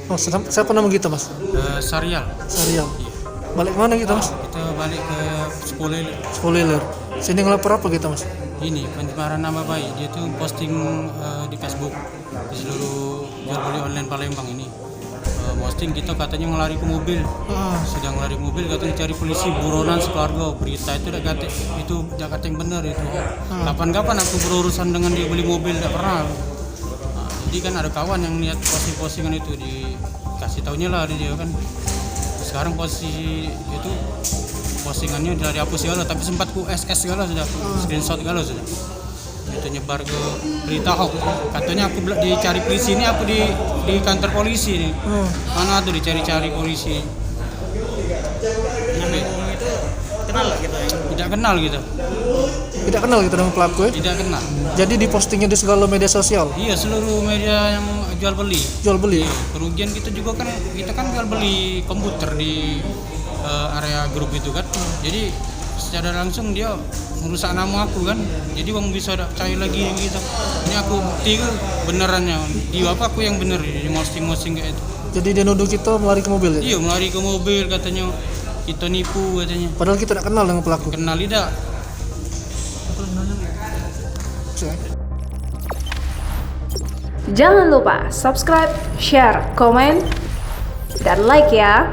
Oh, siapa nama kita mas? Sarial. Sariam. Iya. Balik mana kita mas? Kita balik ke sekolah Spoiler. Sini ngelapor apa kita mas? ini pencemaran nama baik. Dia tuh posting di Facebook di seluruh jual beli online Palembang ini. Posting kita katanya ngelari ke mobil. Sedang lari ke mobil katanya cari polisi buronan sekeluarga. Berita itu udah kata itu Jakarta yang benar itu. Kapan-kapan aku berurusan dengan dia beli mobil tidak pernah. Jadi kan ada kawan yang lihat postingan itu dikasih taunya lah dia kan. Sekarang posisi itu postingannya udah dihapus segala, tapi sempat ku SS segala sudah, screenshot segala sudah. Itu nyebar ke berita hoax. Katanya aku dicari polisi ini, aku di kantor polisi nih. Mana tuh dicari-cari polisi. Yang itu kenal lah kita ya? Tidak kenal gitu. Tidak kenal kita dengan pelaku ya? Tidak kenal. Jadi di postingnya di segala media sosial. Iya, seluruh media yang jual beli. Jual beli. Kerugian kita juga kan, kita kan jual beli komputer di area grup itu kan. Jadi secara langsung dia merusak nama aku kan. Jadi bang bisa ada percaya lagi gitu. Ini aku bukti ke benerannya. Di apa aku yang bener di posting kayak itu. Jadi dia nuduh kita melari ke mobil ya? Iya, melari ke mobil katanya kita nipu katanya. Padahal kita tidak kenal dengan pelaku. Kenal tidak? Jangan lupa subscribe, share, komen, dan like ya.